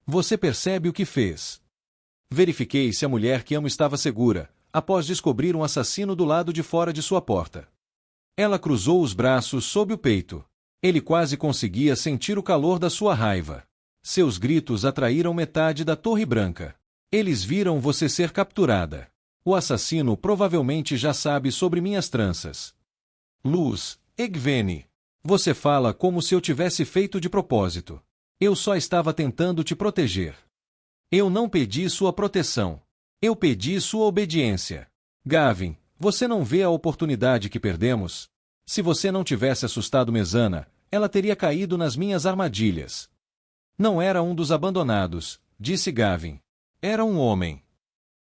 Você percebe o que fez? Verifiquei se a mulher que amo estava segura, após descobrir um assassino do lado de fora de sua porta. Ela cruzou os braços sob o peito. Ele quase conseguia sentir o calor da sua raiva. Seus gritos atraíram metade da Torre Branca. Eles viram você ser capturada. O assassino provavelmente já sabe sobre minhas tranças. Luz, Egwene. Você fala como se eu tivesse feito de propósito. Eu só estava tentando te proteger. Eu não pedi sua proteção. Eu pedi sua obediência. Gavin, você não vê a oportunidade que perdemos? Se você não tivesse assustado Mezana, ela teria caído nas minhas armadilhas. Não era um dos abandonados, disse Gavin. Era um homem.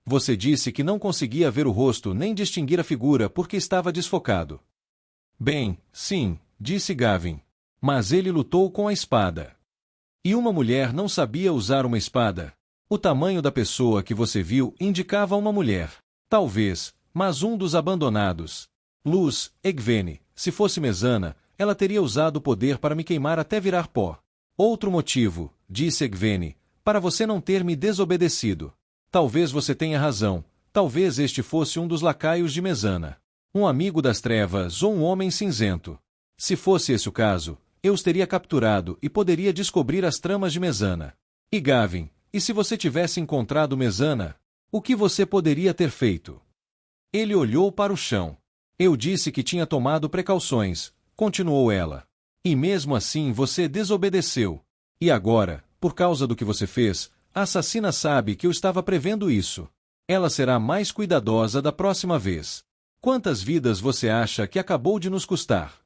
Você disse que não conseguia ver o rosto nem distinguir a figura porque estava desfocado. Bem, sim, disse Gavin. Mas ele lutou com a espada. E uma mulher não sabia usar uma espada. O tamanho da pessoa que você viu indicava uma mulher. Talvez, mas um dos abandonados. Luz, Egvene, se fosse Mesana, ela teria usado o poder para me queimar até virar pó. Outro motivo, disse Egvene, para você não ter me desobedecido. Talvez você tenha razão, talvez este fosse um dos lacaios de Mesana. Um amigo das trevas ou um homem cinzento. Se fosse esse o caso, eu os teria capturado e poderia descobrir as tramas de Mesana. E Gavin, e se você tivesse encontrado Mesana, o que você poderia ter feito? Ele olhou para o chão. Eu disse que tinha tomado precauções, continuou ela. E mesmo assim você desobedeceu. E agora, por causa do que você fez, a assassina sabe que eu estava prevendo isso. Ela será mais cuidadosa da próxima vez. Quantas vidas você acha que acabou de nos custar?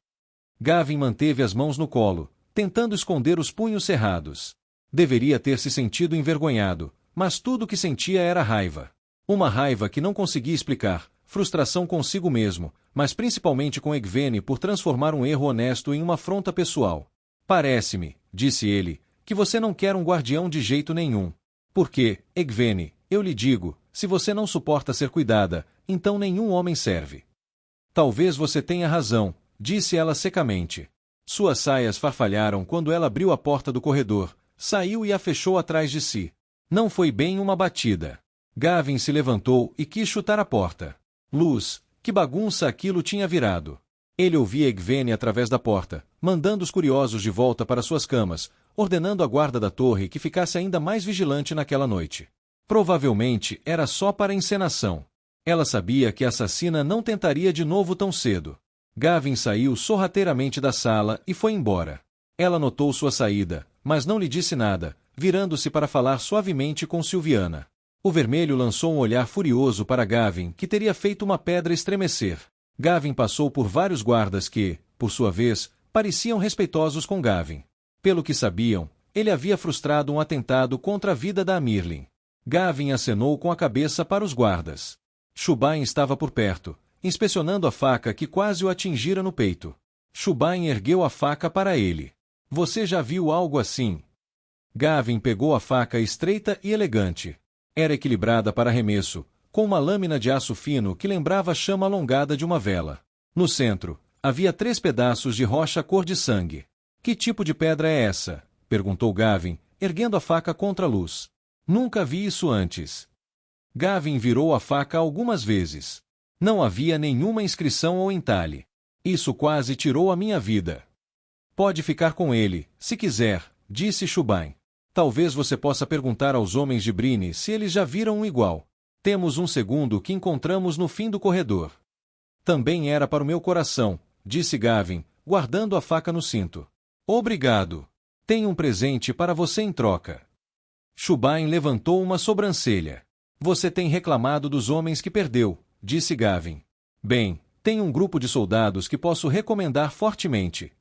Gavin manteve as mãos no colo, tentando esconder os punhos cerrados. Deveria ter se sentido envergonhado, mas tudo o que sentia era raiva. Uma raiva que não conseguia explicar, frustração consigo mesmo, mas principalmente com Egvene por transformar um erro honesto em uma afronta pessoal. Parece-me, disse ele, que você não quer um guardião de jeito nenhum. Porque, Egvene, eu lhe digo, se você não suporta ser cuidada, então nenhum homem serve. Talvez você tenha razão, disse ela secamente. Suas saias farfalharam quando ela abriu a porta do corredor, saiu e a fechou atrás de si. Não foi bem uma batida. Gavin se levantou e quis chutar a porta. Luz, que bagunça aquilo tinha virado. Ele ouvia Egvene através da porta, mandando os curiosos de volta para suas camas, ordenando à guarda da torre que ficasse ainda mais vigilante naquela noite. Provavelmente era só para encenação. Ela sabia que a assassina não tentaria de novo tão cedo. Gavin saiu sorrateiramente da sala e foi embora. Ela notou sua saída, mas não lhe disse nada, virando-se para falar suavemente com Silviana. O vermelho lançou um olhar furioso para Gavin, que teria feito uma pedra estremecer. Gavin passou por vários guardas que, por sua vez, pareciam respeitosos com Gavin. Pelo que sabiam, ele havia frustrado um atentado contra a vida da Amirlin. Gavin acenou com a cabeça para os guardas. Shubain estava por perto, inspecionando a faca que quase o atingira no peito. Shubain ergueu a faca para ele. Você já viu algo assim? Gavin pegou a faca estreita e elegante. Era equilibrada para arremesso, com uma lâmina de aço fino que lembrava a chama alongada de uma vela. No centro, havia 3 pedaços de rocha cor de sangue. Que tipo de pedra é essa? Perguntou Gavin, erguendo a faca contra a luz. Nunca vi isso antes. Gavin virou a faca algumas vezes. Não havia nenhuma inscrição ou entalhe. Isso quase tirou a minha vida. Pode ficar com ele, se quiser, disse Shubain. Talvez você possa perguntar aos homens de Bryne se eles já viram um igual. Temos um segundo que encontramos no fim do corredor. Também era para o meu coração, disse Gavin, guardando a faca no cinto. Obrigado. Tenho um presente para você em troca. Shubain levantou uma sobrancelha. Você tem reclamado dos homens que perdeu, disse Gavin. Bem, tenho um grupo de soldados que posso recomendar fortemente.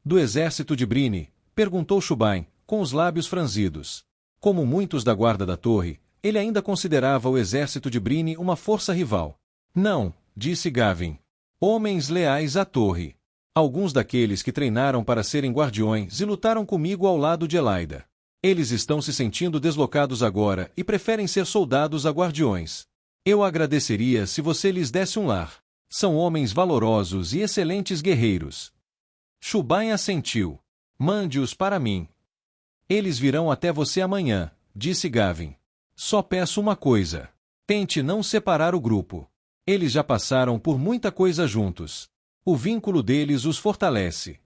Do exército de Bryne? Perguntou Shubain, com os lábios franzidos. Como muitos da guarda da torre, ele ainda considerava o exército de Bryne uma força rival. Não, disse Gavin. Homens leais à torre. Alguns daqueles que treinaram para serem guardiões e lutaram comigo ao lado de Elaida. Eles estão se sentindo deslocados agora e preferem ser soldados a guardiões. Eu agradeceria se você lhes desse um lar. São homens valorosos e excelentes guerreiros. Shubain assentiu. Mande-os para mim. Eles virão até você amanhã, disse Gavin. Só peço uma coisa. Tente não separar o grupo. Eles já passaram por muita coisa juntos. O vínculo deles os fortalece.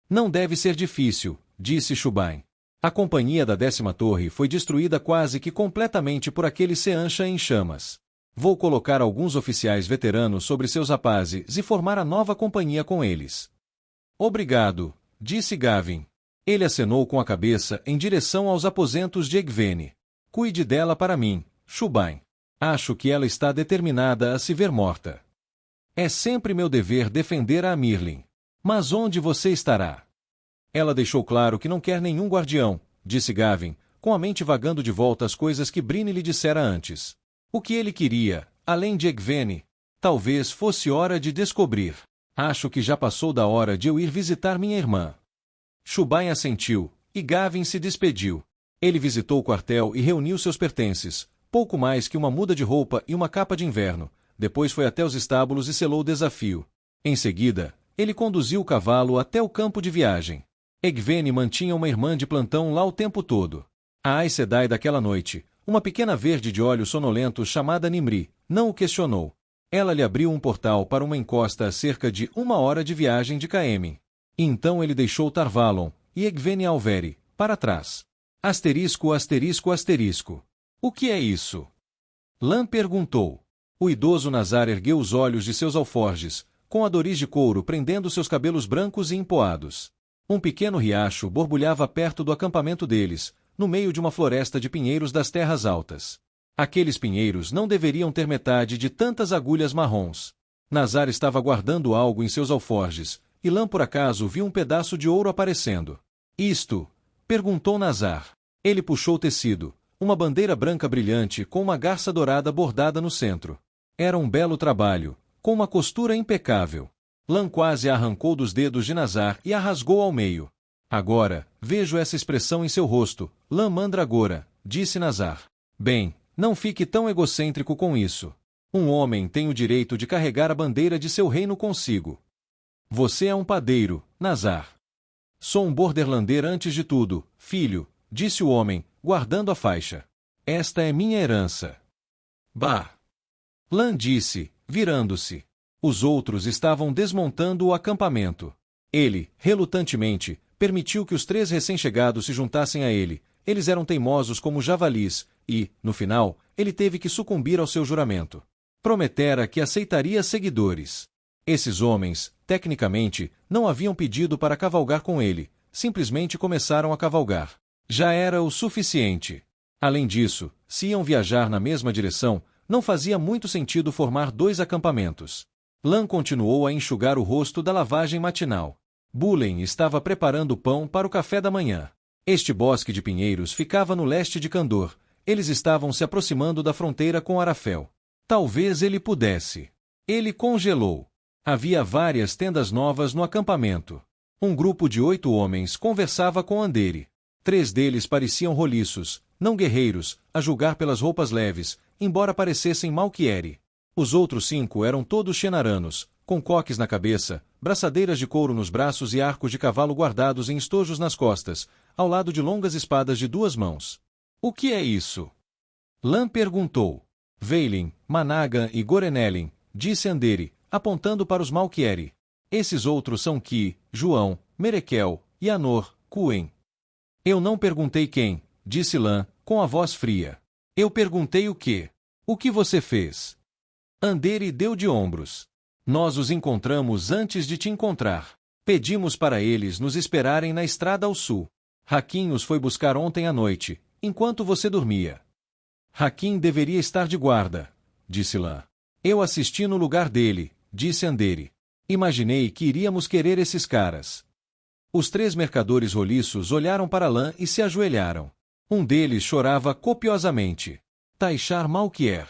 Não deve ser difícil, disse Shubain. A companhia da 10ª torre foi destruída quase que completamente por aquele Seanchan em chamas. Vou colocar alguns oficiais veteranos sobre seus rapazes e formar a nova companhia com eles. Obrigado, disse Gavin. Ele acenou com a cabeça em direção aos aposentos de Egvene. Cuide dela para mim, Shubain. Acho que ela está determinada a se ver morta. É sempre meu dever defender a Amirlin. Mas onde você estará? Ela deixou claro que não quer nenhum guardião, disse Gavin, com a mente vagando de volta às coisas que Bryne lhe dissera antes. O que ele queria, além de Egvene? Talvez fosse hora de descobrir. Acho que já passou da hora de eu ir visitar minha irmã. Shubain assentiu, e Gavin se despediu. Ele visitou o quartel e reuniu seus pertences, pouco mais que uma muda de roupa e uma capa de inverno. Depois foi até os estábulos e selou o desafio. Em seguida, ele conduziu o cavalo até o campo de viagem. Egwene mantinha uma irmã de plantão lá o tempo todo. A Aes Sedai daquela noite, uma pequena verde de olhos sonolentos chamada Nimri, não o questionou. Ela lhe abriu um portal para uma encosta a cerca de 1 hora de viagem de Caemlyn. Então ele deixou Tar-Valon e Egwene Alveri para trás. Asterisco, asterisco, asterisco. O que é isso? Lan perguntou. O idoso Nazar ergueu os olhos de seus alforjes, com adoriz de couro prendendo seus cabelos brancos e empoados. Um pequeno riacho borbulhava perto do acampamento deles, no meio de uma floresta de pinheiros das terras altas. Aqueles pinheiros não deveriam ter metade de tantas agulhas marrons. Nazar estava guardando algo em seus alforjes, e Lan por acaso viu um pedaço de ouro aparecendo. Isto? Perguntou Nazar. Ele puxou o tecido, uma bandeira branca brilhante com uma garça dourada bordada no centro. Era um belo trabalho, com uma costura impecável. Lan quase a arrancou dos dedos de Nazar e a rasgou ao meio. Agora, vejo essa expressão em seu rosto, Lan Mandragora, disse Nazar. Bem, não fique tão egocêntrico com isso. Um homem tem o direito de carregar a bandeira de seu reino consigo. Você é um padeiro, Nazar. Sou um borderlander antes de tudo, filho, disse o homem, guardando a faixa. Esta é minha herança. Bah! Lan disse, virando-se. Os outros estavam desmontando o acampamento. Ele, relutantemente, permitiu que os 3 recém-chegados se juntassem a ele. Eles eram teimosos como javalis, e, no final, ele teve que sucumbir ao seu juramento. Prometera que aceitaria seguidores. Esses homens, tecnicamente, não haviam pedido para cavalgar com ele, simplesmente começaram a cavalgar. Já era o suficiente. Além disso, se iam viajar na mesma direção, não fazia muito sentido formar 2 acampamentos. Lan continuou a enxugar o rosto da lavagem matinal. Bullen estava preparando pão para o café da manhã. Este bosque de pinheiros ficava no leste de Kandor. Eles estavam se aproximando da fronteira com Arafel. Talvez ele pudesse. Ele congelou. Havia várias tendas novas no acampamento. Um grupo de 8 homens conversava com Andere. 3 deles pareciam roliços, não guerreiros, a julgar pelas roupas leves, embora parecessem Malquieri. Os outros 5 eram todos Shenaranos, com coques na cabeça, braçadeiras de couro nos braços e arcos de cavalo guardados em estojos nas costas, ao lado de longas espadas de 2 mãos. O que é isso? Lan perguntou. Veilin, Managan e Gorenelin, disse Andere, apontando para os Malquieri. Esses outros são Ki, João, Merekel, Yanor, Cuen. Eu não perguntei quem, disse Lan, com a voz fria. Eu perguntei o quê? O que você fez? Andere deu de ombros. Nós os encontramos antes de te encontrar. Pedimos para eles nos esperarem na estrada ao sul. Hakim os foi buscar ontem à noite, enquanto você dormia. Hakim deveria estar de guarda, disse Lan. Eu assisti no lugar dele, disse Andere. Imaginei que iríamos querer esses caras. Os 3 mercadores roliços olharam para Lan e se ajoelharam. Um deles chorava copiosamente. Taishar Malquier.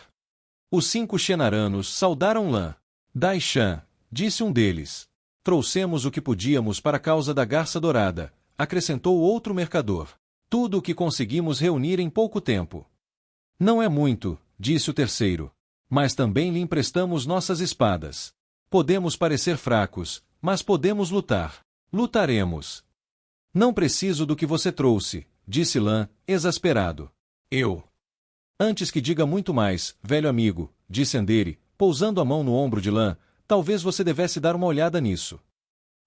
Os 5 Shenaranos saudaram Lan. Daishan, disse um deles. Trouxemos o que podíamos para a causa da garça dourada, acrescentou outro mercador. Tudo o que conseguimos reunir em pouco tempo. Não é muito, disse o terceiro. Mas também lhe emprestamos nossas espadas. Podemos parecer fracos, mas podemos lutar. Lutaremos. Não preciso do que você trouxe, disse Lan, exasperado. Eu. Antes que diga muito mais, velho amigo, disse Andere, pousando a mão no ombro de Lan, talvez você devesse dar uma olhada nisso.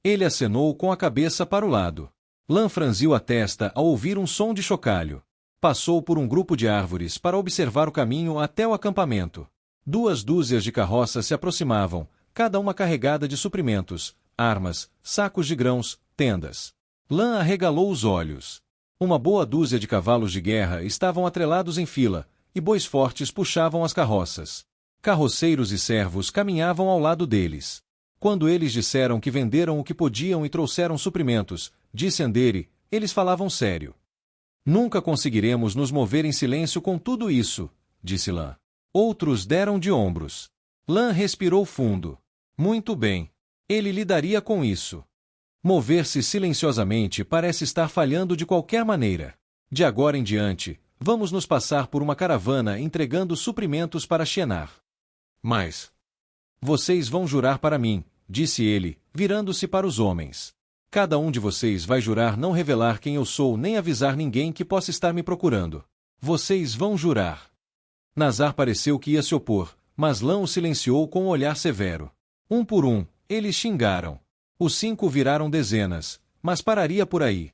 Ele acenou com a cabeça para o lado. Lan franziu a testa ao ouvir um som de chocalho. Passou por um grupo de árvores para observar o caminho até o acampamento. 2 dúzias de carroças se aproximavam, cada uma carregada de suprimentos, armas, sacos de grãos, tendas. Lan arregalou os olhos. Uma boa dúzia de cavalos de guerra estavam atrelados em fila, e bois fortes puxavam as carroças. Carroceiros e servos caminhavam ao lado deles. Quando eles disseram que venderam o que podiam e trouxeram suprimentos, disse Andere, eles falavam sério. Nunca conseguiremos nos mover em silêncio com tudo isso, disse Lan. Outros deram de ombros. Lan respirou fundo. Muito bem. Ele lidaria com isso. Mover-se silenciosamente parece estar falhando de qualquer maneira. De agora em diante, vamos nos passar por uma caravana entregando suprimentos para Shinar. Mas vocês vão jurar para mim, disse ele, virando-se para os homens. Cada um de vocês vai jurar não revelar quem eu sou nem avisar ninguém que possa estar me procurando. Vocês vão jurar. Nazar pareceu que ia se opor, mas Lã o silenciou com um olhar severo. Um por um, eles xingaram. Os 5 viraram dezenas, mas pararia por aí.